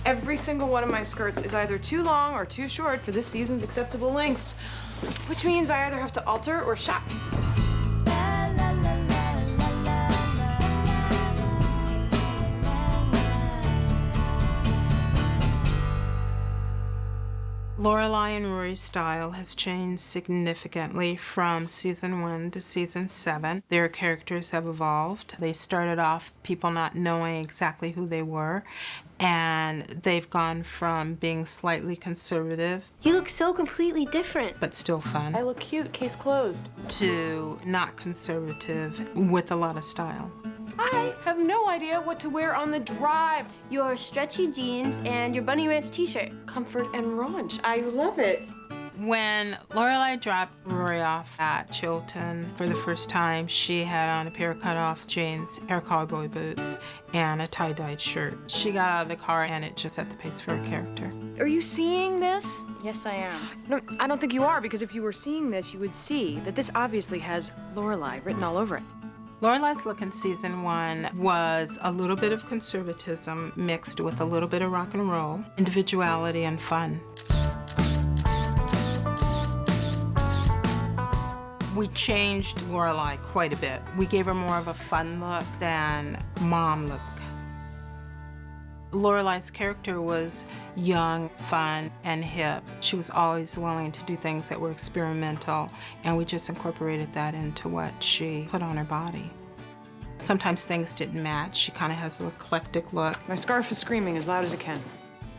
Every single one of my skirts is either too long or too short for this season's acceptable lengths, which means I either have to alter or shop. Lorelai and Rory's style has changed significantly from season 1 to season 7. Their characters have evolved. They started off people not knowing exactly who they were, and they've gone from being slightly conservative. You look so completely different. But still fun. I look cute, case closed. To not conservative with a lot of style. I have no idea what to wear on the drive. Your stretchy jeans and your Bunny Ranch t-shirt. Comfort and raunch. I love it. When Lorelai dropped Rory off at Chilton for the first time, she had on a pair of cut-off jeans, Air cowboy boots, and a tie-dyed shirt. She got out of the car and it just set the pace for her character. Are you seeing this? Yes, I am. No, I don't think you are, because if you were seeing this, you would see that this obviously has Lorelai written all over it. Lorelai's look in season 1 was a little bit of conservatism mixed with a little bit of rock and roll, individuality and fun. We changed Lorelai quite a bit. We gave her more of a fun look than mom look. Lorelai's character was young, fun, and hip. She was always willing to do things that were experimental, and we just incorporated that into what she put on her body. Sometimes things didn't match. She kind of has an eclectic look. My scarf is screaming as loud as it can.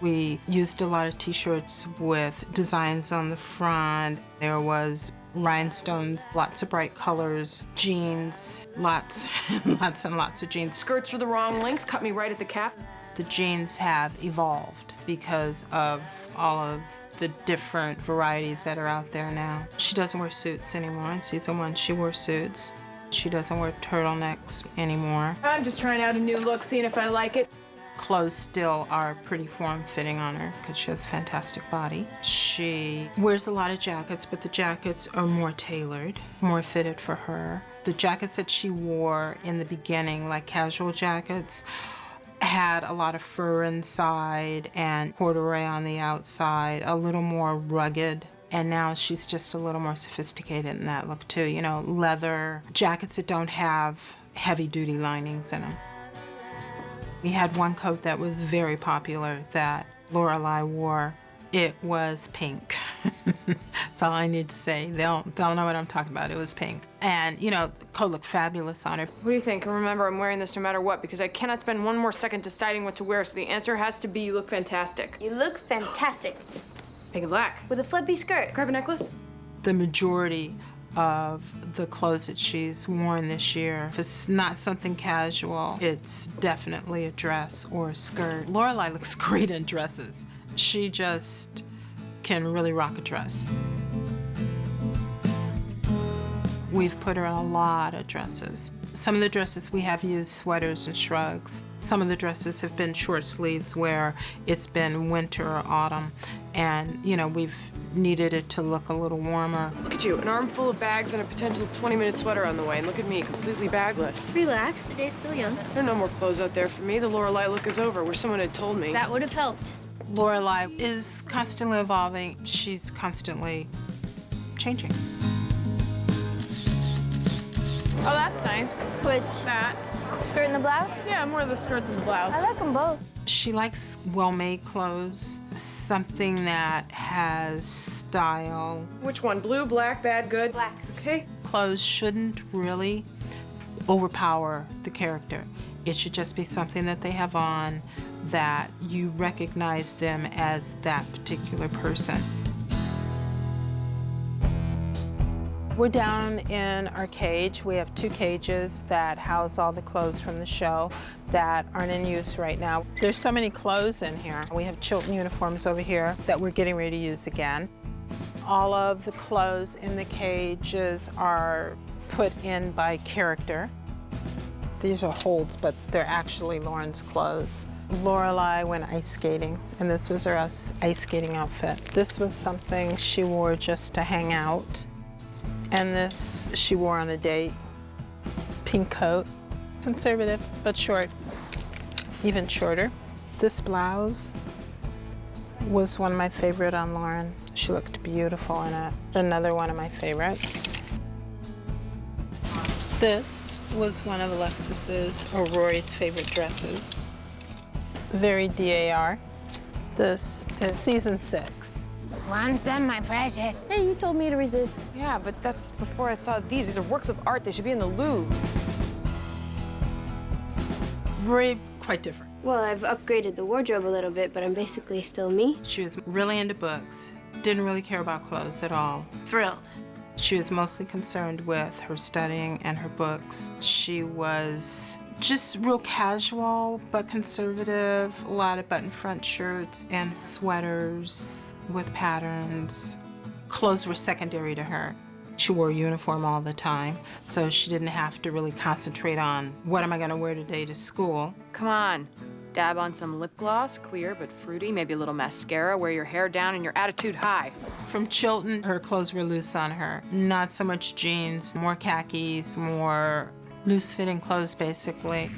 We used a lot of t-shirts with designs on the front. There was rhinestones, lots of bright colors, jeans, lots and lots of jeans. Skirts were the wrong length, cut me right at the cap. The jeans have evolved because of all of the different varieties that are out there now. She doesn't wear suits anymore. In season 1, she wore suits. She doesn't wear turtlenecks anymore. I'm just trying out a new look, seeing if I like it. Clothes still are pretty form-fitting on her because she has a fantastic body. She wears a lot of jackets, but the jackets are more tailored, more fitted for her. The jackets that she wore in the beginning, like casual jackets, had a lot of fur inside and corduroy on the outside, a little more rugged. And now she's just a little more sophisticated in that look too. You know, leather jackets that don't have heavy-duty linings in them. We had one coat that was very popular that Lorelai wore. It was pink. That's all I need to say. They'll know what I'm talking about. It was pink. And, you know, the coat looked fabulous on her. What do you think? And remember, I'm wearing this no matter what, because I cannot spend one more second deciding what to wear, so the answer has to be you look fantastic. You look fantastic. Pink and black. With a flippy skirt. Grab a necklace? The majority of the clothes that she's worn this year, if it's not something casual, it's definitely a dress or a skirt. Lorelai looks great in dresses. She just can really rock a dress. We've put her in a lot of dresses. Some of the dresses we have used sweaters and shrugs. Some of the dresses have been short sleeves where it's been winter or autumn, and you know, we've needed it to look a little warmer. Look at you, an armful of bags and a potential 20-minute sweater on the way, and look at me, completely bagless. Relax, the day's still young. There are no more clothes out there for me. The Lorelai look is over, where someone had told me. That would have helped. Lorelai is constantly evolving. She's constantly changing. Oh, that's nice. Which? That. Skirt and the blouse? Yeah, more the skirt than the blouse. I like them both. She likes well-made clothes, something that has style. Which one? Blue, black, bad, good? Black. Okay. Clothes shouldn't really overpower the character. It should just be something that they have on that you recognize them as that particular person. We're down in our cage. We have 2 cages that house all the clothes from the show that aren't in use right now. There's so many clothes in here. We have Chilton uniforms over here that we're getting ready to use again. All of the clothes in the cages are put in by character. These are holds, but they're actually Lauren's clothes. Lorelai went ice skating, and this was her ice skating outfit. This was something she wore just to hang out. And this she wore on a date. Pink coat, conservative, but short, even shorter. This blouse was one of my favorite on Lauren. She looked beautiful in it. Another one of my favorites. This was one of Alexis's or Rory's favorite dresses. Very DAR. This is season 6. Want some, my precious? Hey, you told me to resist. Yeah, but that's before I saw these. These are works of art. They should be in the Louvre. Rory, quite different. Well, I've upgraded the wardrobe a little bit, but I'm basically still me. She was really into books, didn't really care about clothes at all. Thrilled. She was mostly concerned with her studying and her books. She was just real casual, but conservative. A lot of button front shirts and sweaters with patterns. Clothes were secondary to her. She wore a uniform all the time, so she didn't have to really concentrate on what am I gonna wear today to school. Come on. Dab on some lip gloss, clear but fruity, maybe a little mascara, wear your hair down and your attitude high. From Chilton, her clothes were loose on her. Not so much jeans, more khakis, more loose-fitting clothes, basically.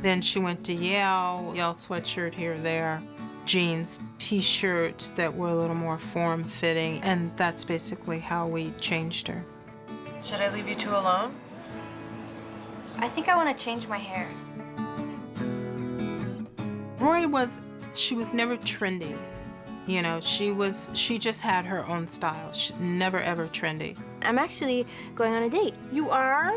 Then she went to Yale sweatshirt here or there, jeans, t-shirts that were a little more form-fitting, and that's basically how we changed her. Should I leave you two alone? I think I want to change my hair. Rory she was never trendy. You know, she just had her own style. Never ever trendy. I'm actually going on a date. You are?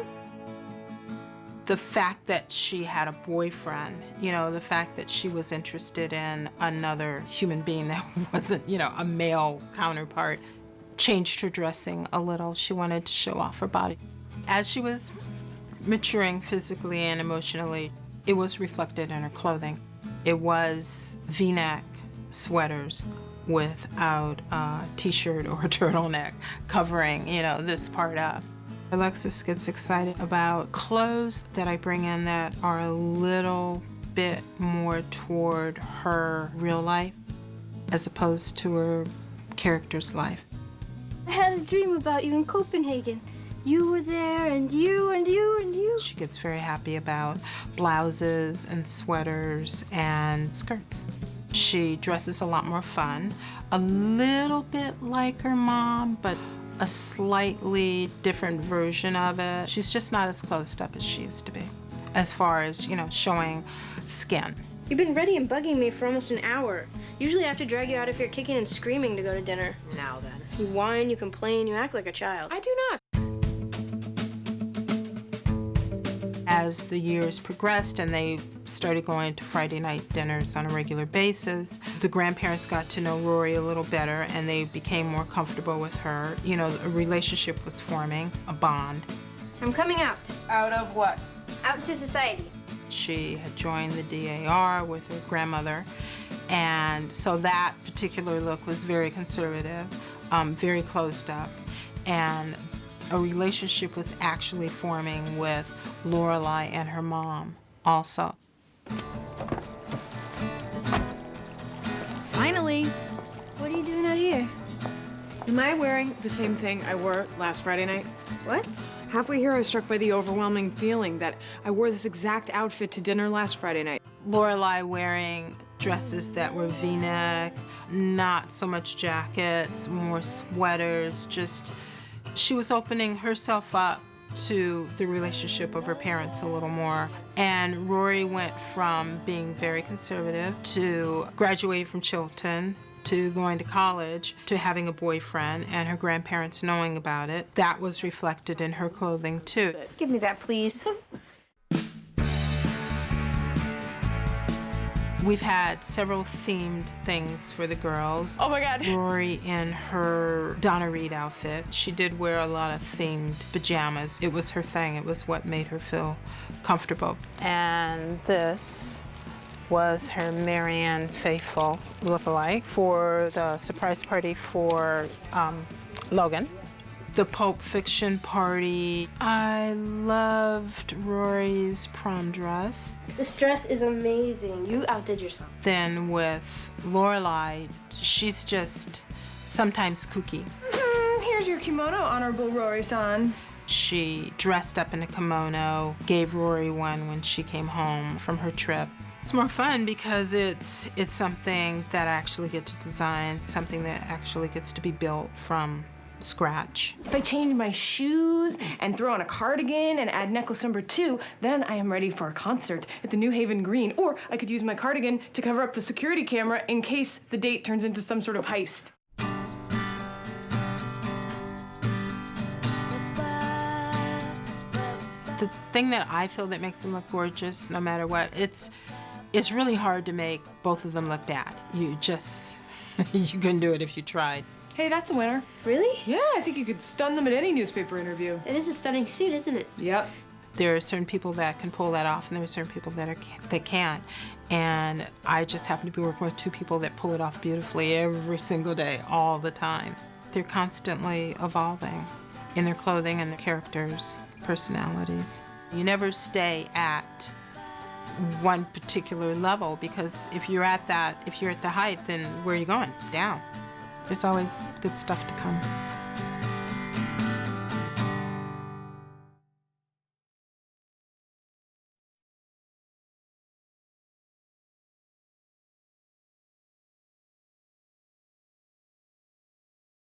The fact that she had a boyfriend, you know, the fact that she was interested in another human being that wasn't, you know, a male counterpart, changed her dressing a little. She wanted to show off her body. As she was maturing physically and emotionally, it was reflected in her clothing. It was V-neck sweaters without a t-shirt or a turtleneck covering, you know, this part up. Alexis gets excited about clothes that I bring in that are a little bit more toward her real life as opposed to her character's life. I had a dream about you in Copenhagen. You were there, and you, and you, and you. She gets very happy about blouses and sweaters and skirts. She dresses a lot more fun, a little bit like her mom, but a slightly different version of it. She's just not as closed up as she used to be, as far as, you know, showing skin. You've been ready and bugging me for almost an hour. Usually I have to drag you out if you're kicking and screaming to go to dinner. Now then. You whine, you complain, you act like a child. I do not. As the years progressed and they started going to Friday night dinners on a regular basis, the grandparents got to know Rory a little better and they became more comfortable with her. You know, a relationship was forming, a bond. I'm coming out. Out of what? Out to society. She had joined the DAR with her grandmother, and so that particular look was very conservative, very closed up, and a relationship was actually forming with Lorelai and her mom also. Finally. What are you doing out here? Am I wearing the same thing I wore last Friday night? What? Halfway here, I was struck by the overwhelming feeling that I wore this exact outfit to dinner last Friday night. Lorelai wearing dresses that were V-neck, not so much jackets, more sweaters, just she was opening herself up to the relationship of her parents a little more. And Rory went from being very conservative to graduating from Chilton to going to college to having a boyfriend and her grandparents knowing about it. That was reflected in her clothing too. Give me that, please. We've had several themed things for the girls. Oh my God. Rory in her Donna Reed outfit. She did wear a lot of themed pajamas. It was her thing. It was what made her feel comfortable. And this was her Marianne Faithfull lookalike for the surprise party for Logan. The Pulp Fiction party. I loved Rory's prom dress. This dress is amazing. You outdid yourself. Then with Lorelai, she's just sometimes kooky. Here's your kimono, Honorable Rory-san. She dressed up in a kimono, gave Rory one when she came home from her trip. It's more fun because it's something that I actually get to design, something that actually gets to be built from scratch. If I change my shoes and throw on a cardigan and add necklace number 2, then I am ready for a concert at the New Haven Green. Or I could use my cardigan to cover up the security camera in case the date turns into some sort of heist. The thing that I feel that makes them look gorgeous, no matter what, it's really hard to make both of them look bad. You just, you couldn't do it if you tried. Hey, that's a winner. Really? Yeah, I think you could stun them at any newspaper interview. It is a stunning suit, isn't it? Yep. There are certain people that can pull that off, and there are certain people that can't. And I just happen to be working with 2 people that pull it off beautifully every single day, all the time. They're constantly evolving in their clothing and their characters, personalities. You never stay at one particular level, because if you're at the height, then where are you going? Down. There's always good stuff to come.